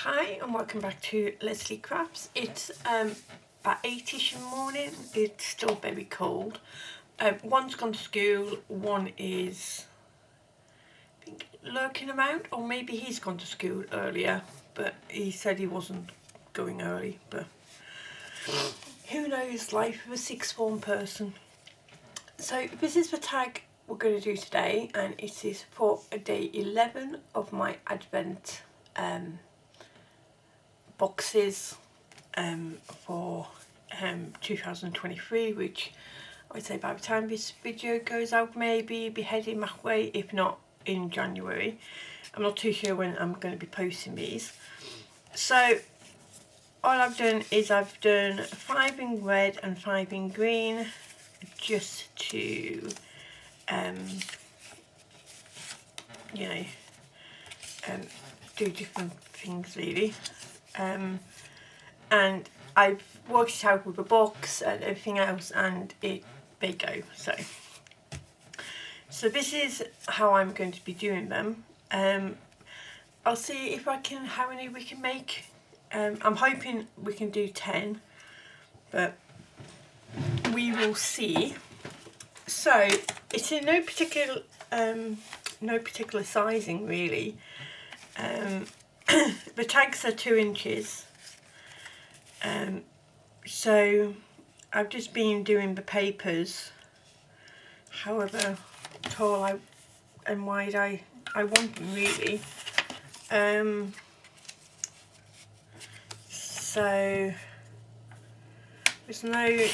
Hi and welcome back to Leslie Crafts. It's about 8ish in the morning. It's still very cold. One's gone to school, one is I think lurking around, or maybe he's gone to school earlier, but he said he wasn't going early, but who knows, life of a sixth form person. So this is the tag we're going to do today, and it is for day 11 of my Advent boxes for 2023, which I'd say by the time this video goes out maybe be heading that way, if not in January. I'm not too sure when I'm going to be posting these. So all I've done is I've done 5 in red and 5 in green, just to do different things really. And I've worked it out with the box and everything else, and they go. So this is how I'm going to be doing them. I'll see if I can, how many we can make. I'm hoping we can do 10, but we will see. So it's in no particular sizing really. The tags are 2 inches. So I've just been doing the papers however tall and wide I want them really. So there's no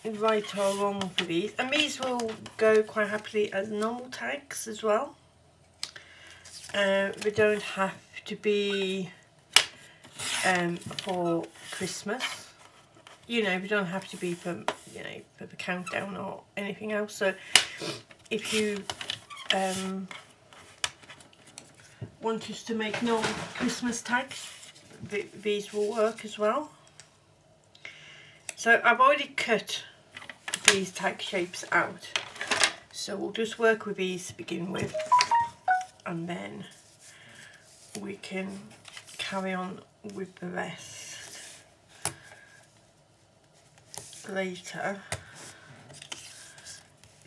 right or wrong for these, and these will go quite happily as normal tags as well. They don't have to be for Christmas, they don't have to be for for the countdown or anything else. So if you want us to make normal Christmas tags, these will work as well. So I've already cut these tag shapes out, so we'll just work with these to begin with, and then we can carry on with the rest later.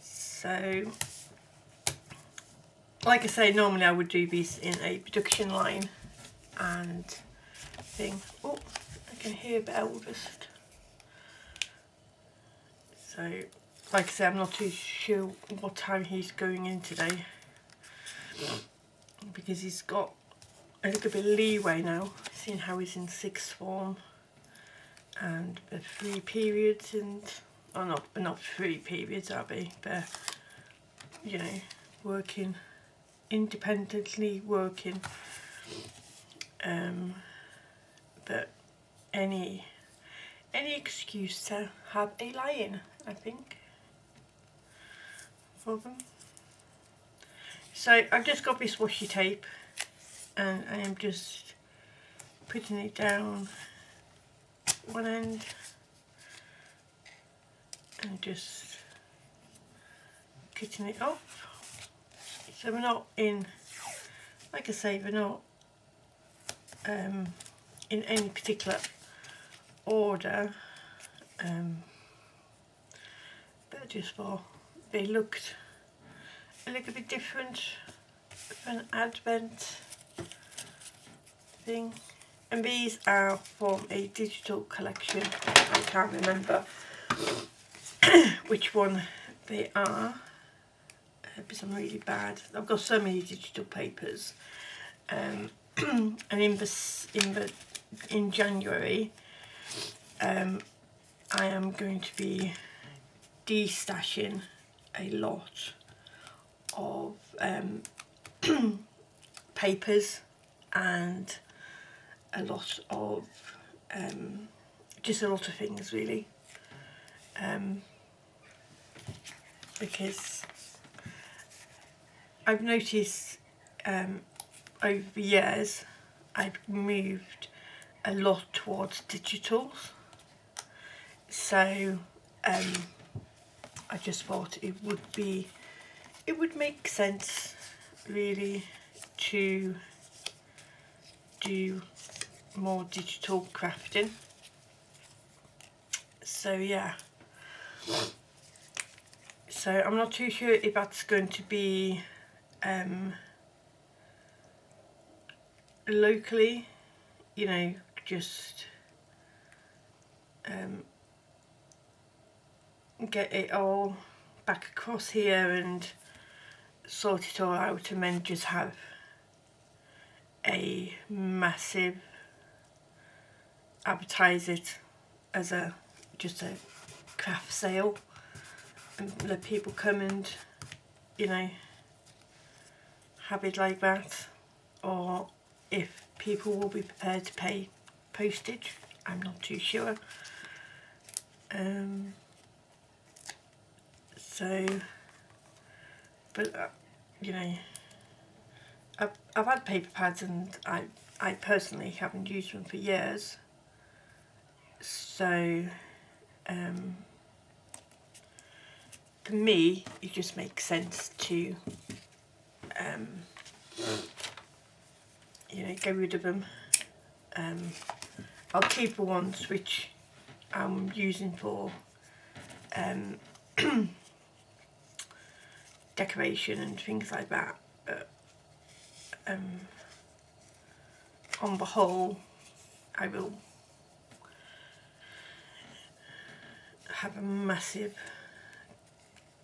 So like I say, normally I would do these in a production line and thing. Oh, I can hear the eldest. So like I say, I'm not too sure what time he's going in today, because he's got a little bit of leeway now, seeing how he's in 6th form, and the 3 periods, and not 3 periods are they, but working independently, working, but any excuse to have a lie-in, I think, for them. So I've just got this washi tape, and I am just putting it down one end and just cutting it off. So we're not in, like I say, we're not in any particular order, but just for they looked a little bit different for an Advent thing. And these are from a digital collection. I can't remember which one they are, because I'm really bad. I've got so many digital papers, and in January I am going to be destashing a lot of papers, and a lot of just a lot of things really, because I've noticed over the years I've moved a lot towards digitals, so I just thought it would make sense really to do more digital crafting. So yeah, so I'm not too sure if that's going to be locally, you know, just get it all back across here and sort it all out, and then just have a massive advertise it as a just a craft sale and let people come and, you know, have it like that, or if people will be prepared to pay postage, I'm not too sure. So, but you know, I've had paper pads, and I personally haven't used them for years. So, for me, it just makes sense to, you know, get rid of them. I'll keep the ones which I'm using for decoration and things like that, but on the whole I will have a massive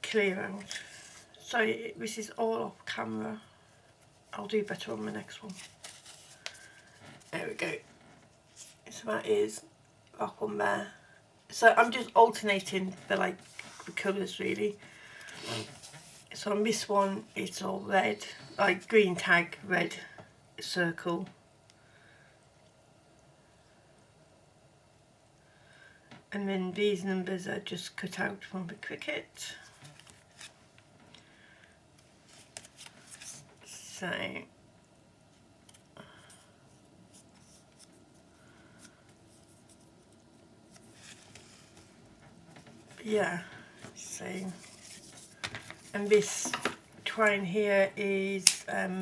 clear out. Sorry, this is all off camera. I'll do better on the next one. There we go. So that is that one there. So I'm just alternating the colours really. So on this one it's all red, like green tag, red circle. And then these numbers are just cut out from the Cricut. So yeah, so, and this twine here is I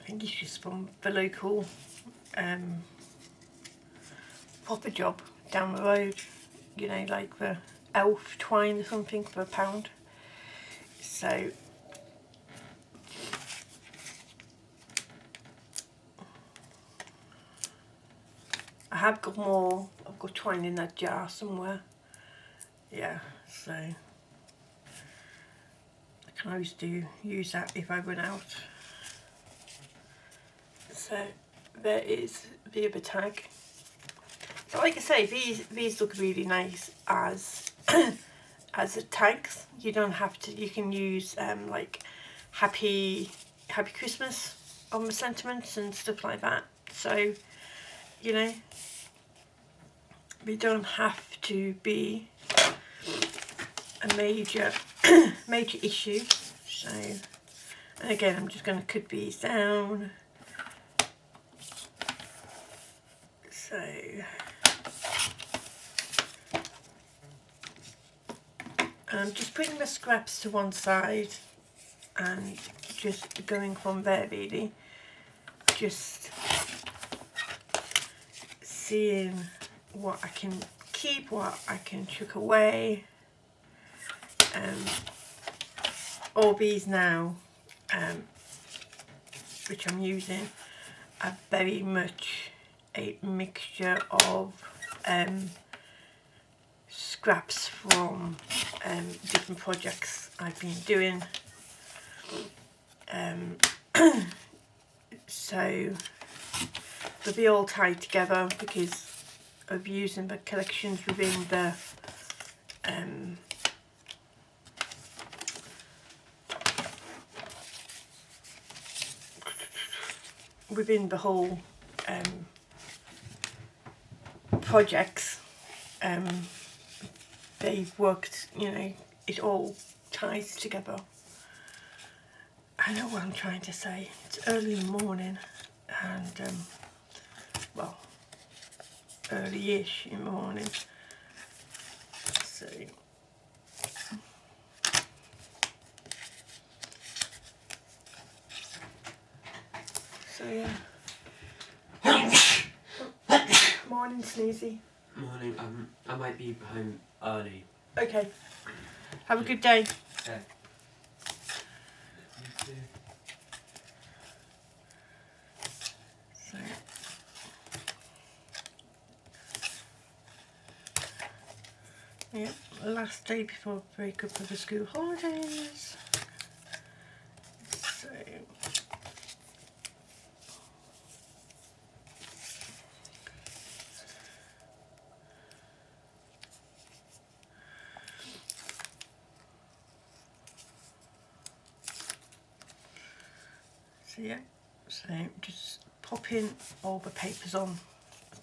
think it's just from the local Proper Job down the road, you know, like the elf twine or something for £1. So I have got more, I've got twine in that jar somewhere. Yeah, so I can always use that if I run out. So there is the other tag. So like I say, these look really nice as as the tags. You don't have to, you can use like happy Christmas on the sentiments and stuff like that. So, you know, we don't have to be a major major issue. So, and again, I'm just going to cut these down. So I'm just putting the scraps to one side and just going from there really, just seeing what I can keep, what I can chuck away. All these now, which I'm using, are very much a mixture of scraps from different projects I've been doing. So they'll be all tied together because of using the collections within the whole projects. They've worked, you know, it all ties together. I know what I'm trying to say. It's early in the morning and well, early-ish in the morning. So yeah. Morning, Sneezy. Morning. I might be home early. Okay. Have a good day. Okay. You too. So, yeah, last day before break up for the school holidays. So, yeah, so just popping all the papers on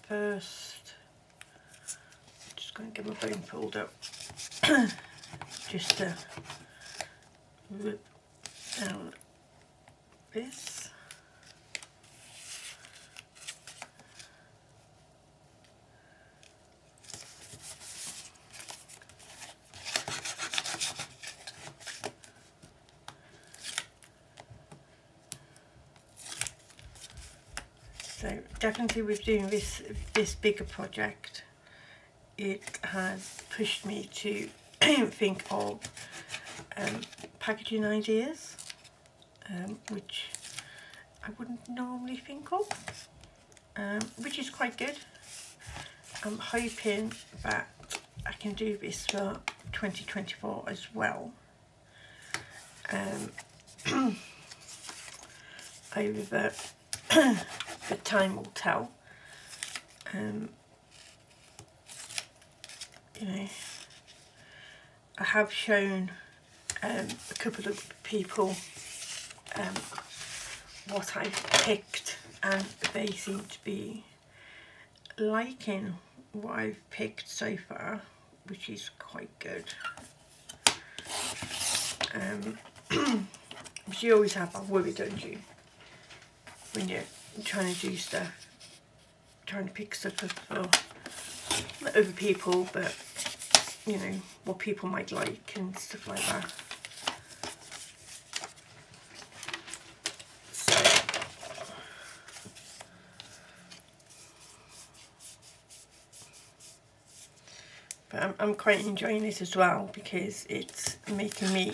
first. Just going to get my bone pulled up. Just to rip down this. So definitely with doing this bigger project, it has pushed me to think of packaging ideas, which I wouldn't normally think of, which is quite good. I'm hoping that I can do this for 2024 as well. Over the time will tell. You know, I have shown a couple of people what I've picked, and they seem to be liking what I've picked so far, which is quite good. But you always have that worry, don't you, when you're trying to do stuff, trying to pick stuff up for not other people, but you know, what people might like and stuff like that. So, but I'm quite enjoying it as well, because it's making me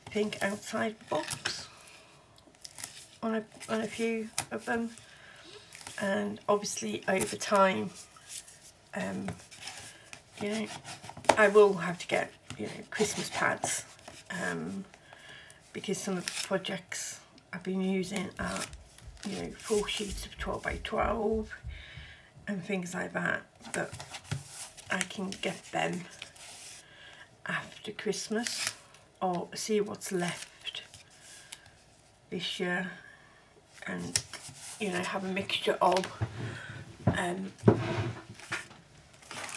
think outside the box on a few of them. And obviously over time, you know, I will have to get, you know, Christmas pads, because some of the projects I've been using are, you know, full sheets of 12 by 12 and things like that, but I can get them after Christmas, or see what's left this year, and you know, have a mixture of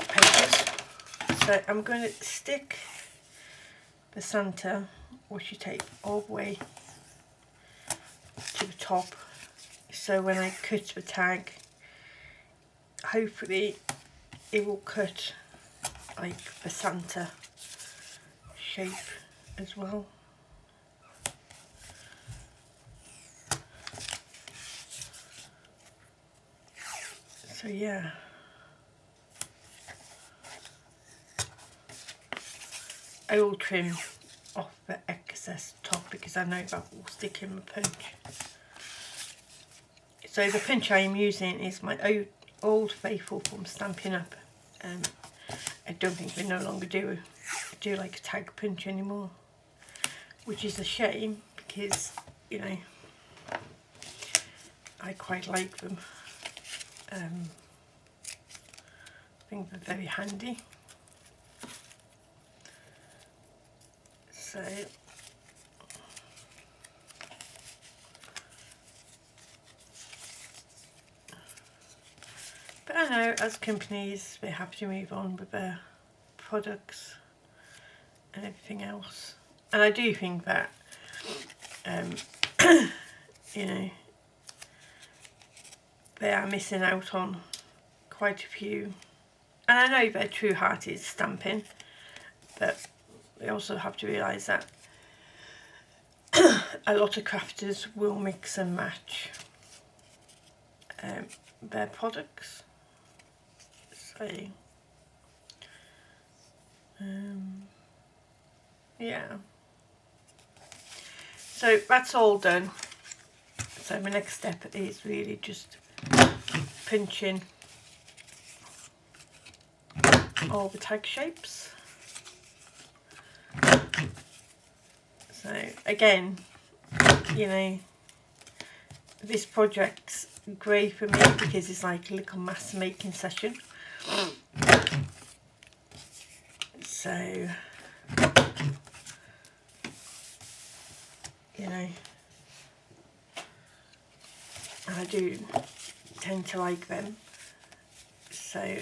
papers. So I'm going to stick the Santa washi tape all the way to the top, so when I cut the tag, hopefully it will cut like the Santa shape as well. So yeah, I will trim off the excess top, because I know that will stick in the punch. So the punch I am using is my old faithful from Stampin' Up. I don't think they no longer do like a tag punch anymore, which is a shame, because you know, I quite like them. I think they're very handy. So but I know as companies they have to move on with their products and everything else, and I do think that you know, they are missing out on quite a few, and I know their true heart is stamping, but they also have to realise that a lot of crafters will mix and match their products. So yeah, so that's all done. So my next step is really just pinching all the tag shapes. So again, you know, this project's great for me because it's like a little mask making session. So, you know, I do tend to like them. So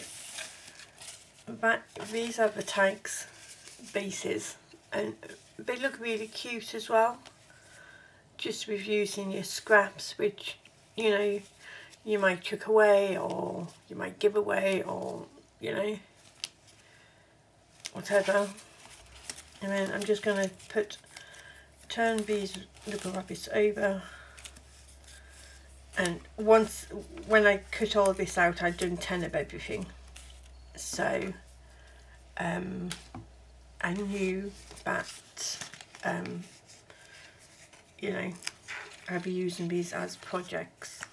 these are the tags bases, and they look really cute as well, just with using your scraps, which, you know, you might chuck away or you might give away, or, you know, whatever. And then I'm just going to turn these little rabbits over, and when I cut all this out, I'd done 10 of everything, so I knew that you know, I'd be using these as projects.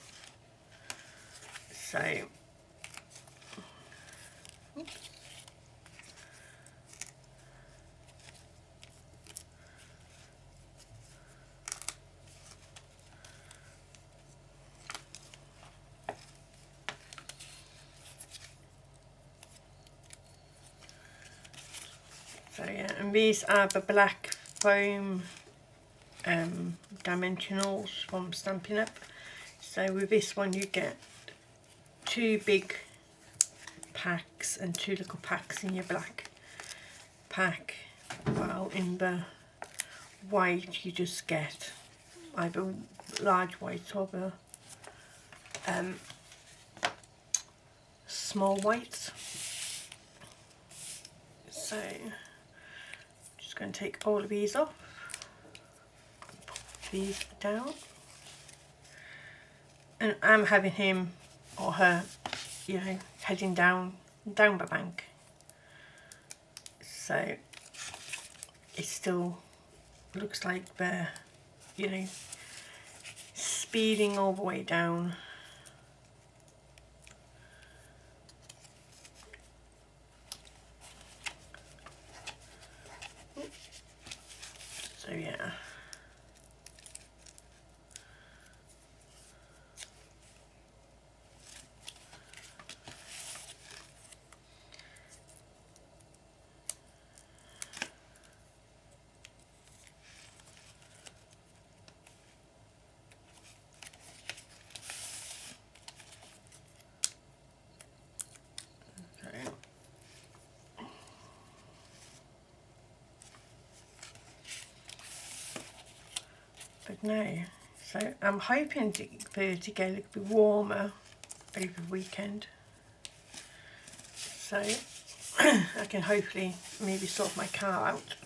So yeah, and these are the black foam dimensionals from Stampin' Up. So with this one you get 2 big packs and 2 little packs in your black pack, while in the white you just get either large white or the small whites. So just going to take all of these off, put these down, and I'm having him or her, you know, heading down the bank, so it still looks like they're, you know, speeding all the way down. So yeah. But no, so I'm hoping for it to get a little bit warmer over the weekend, so I can hopefully maybe sort my car out,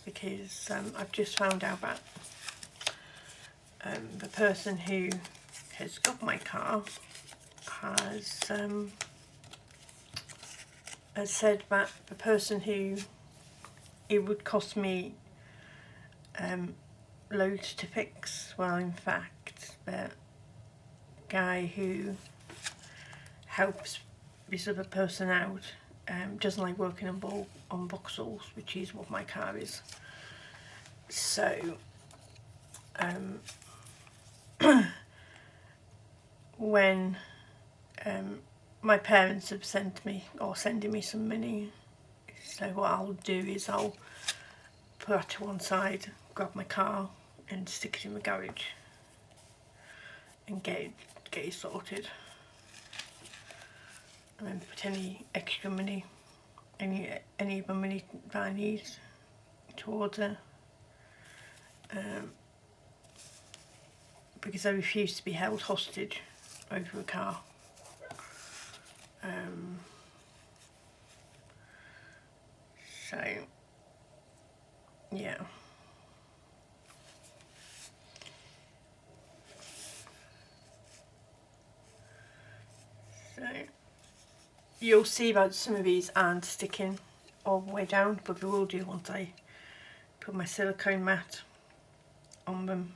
because I've just found out that the person who has got my car has said that the person who, it would cost me loads to fix. Well, in fact, the guy who helps this other person out doesn't like working on Vauxhalls, which is what my car is. So when my parents have sent me, or sending me some money, so what I'll do is I'll put that to one side, grab my car and stick it in the garage and get it sorted, and then put any extra money, any of the money that I need towards it, because I refuse to be held hostage over a car. So yeah. you'll see about some of these aren't sticking all the way down, but they will do once I put my silicone mat on them.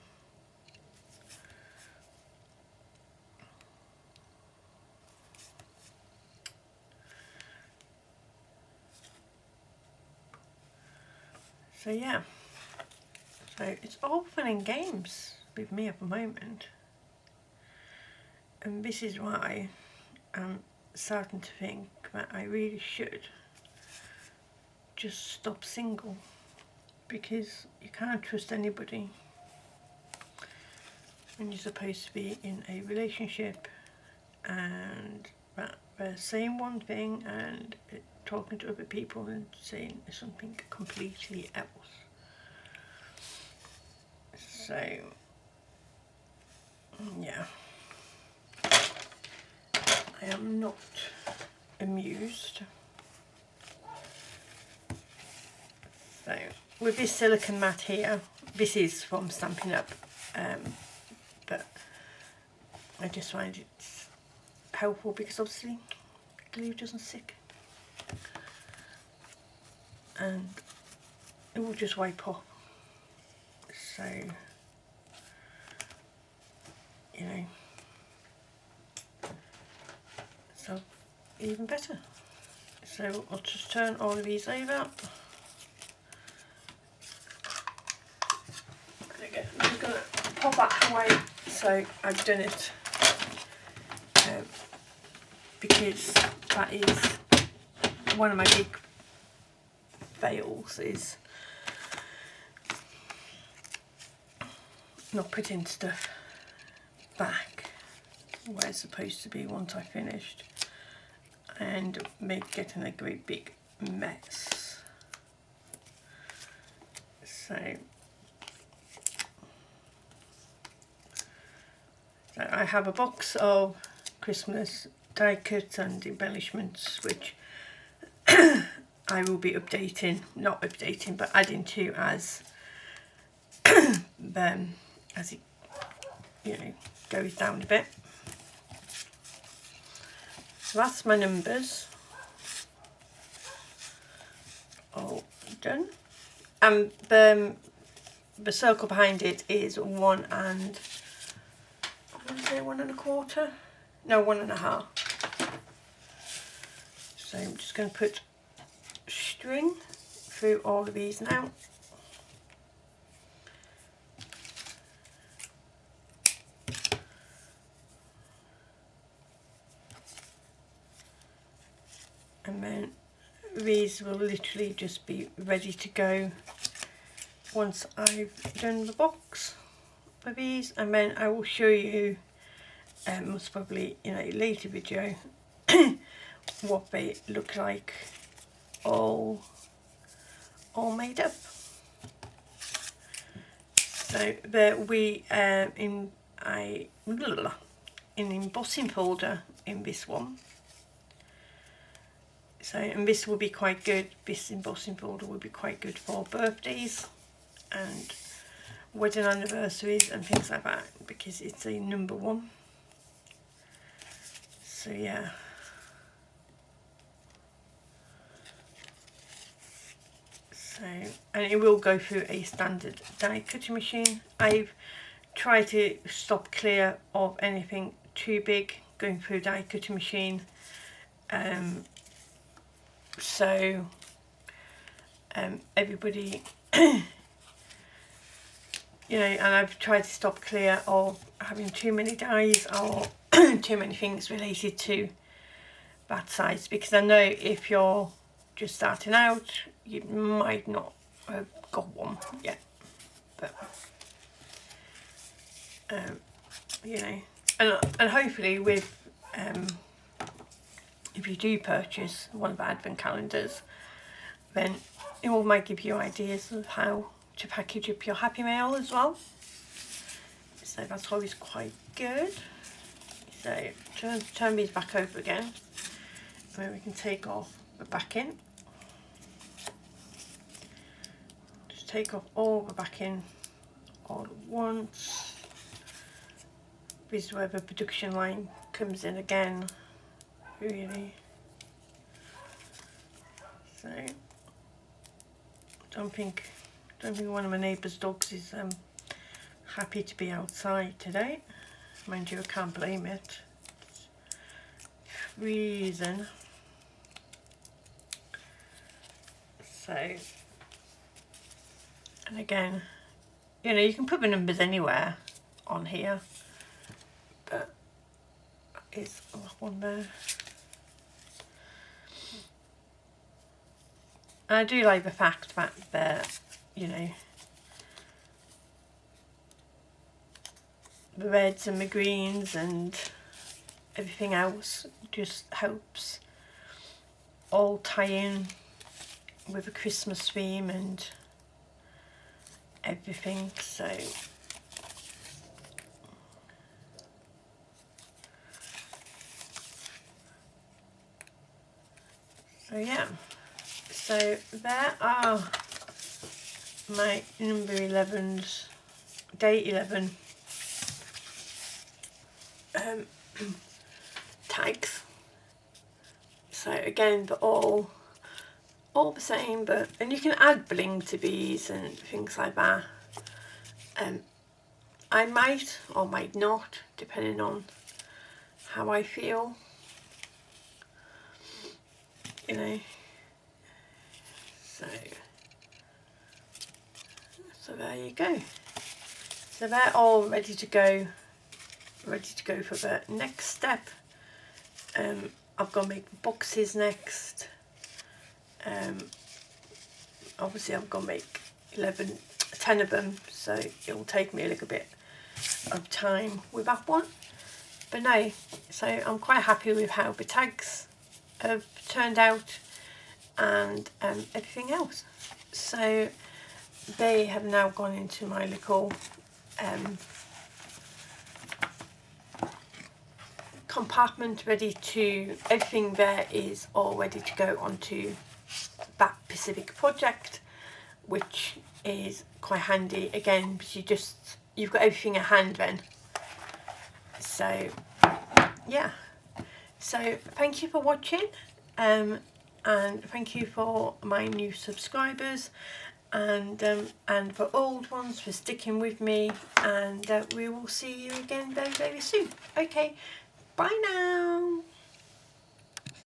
So yeah, so it's all fun and games with me at the moment, and this is why I'm starting to think that I really should just stop single, because you can't trust anybody when you're supposed to be in a relationship and that they're saying one thing and talking to other people and saying something completely else. So yeah, I am not amused. So with this silicone mat here, this is from Stampin' Up, but I just find it helpful because obviously glue doesn't stick and it will just wipe off. So, you know, so even better. So I'll just turn all of these over. Again, I'm just going to pop that away. So I've done it because that is one of my big fails, is not putting stuff back where it's supposed to be once I finished, and getting a great big mess. So I have a box of Christmas die cuts and embellishments, which I will be not updating, but adding to as as it, you know, goes down a bit. So that's my numbers all done, and the circle behind it is 1 and, I want to say 1 1/4, no, 1 1/2. So I'm just going to put string through all of these now. And then these will literally just be ready to go once I've done the box for these, and then I will show you most probably in a later video what they look like all made up. So there we in an embossing folder in this one. So, and this will be quite good, this embossing folder will be quite good for birthdays and wedding anniversaries and things like that, because it's a number 1. So yeah. So, and it will go through a standard die cutting machine. I've tried to stop clear of anything too big going through a die cutting machine. So everybody, you know, and I've tried to stop clear of having too many dies or too many things related to that size, because I know if you're just starting out you might not have got one yet, but you know, and hopefully with if you do purchase one of the advent calendars, then it will might give you ideas of how to package up your Happy Mail as well. So that's always quite good. So turn these back over again, and then we can take off the backing. Just take off all the backing all at once. This is where the production line comes in again, really. So don't think one of my neighbour's dogs is happy to be outside today. Mind you, I can't blame it. It's freezing. So, and again, you know, you can put the numbers anywhere on here, but is one there. And I do like the fact that they're, you know, the reds and the greens and everything else just helps all tie in with a Christmas theme and everything. So yeah, so there are my number 11's, day 11 tags. So again, they're all the same, but and you can add bling to these and things like that. I might or might not, depending on how I feel, you know. So there you go. So they're all ready to go for the next step. I've got to make the boxes next. Obviously I've got to make 10 of them, so it will take me a little bit of time with that one. But no, so I'm quite happy with how the tags have turned out and everything else. So they have now gone into my little compartment, ready to, everything there is all ready to go onto that Pacific project, which is quite handy again, because you've got everything at hand then. So yeah, so thank you for watching, and thank you for my new subscribers, and for old ones for sticking with me, and we will see you again very, very soon. Okay, bye now.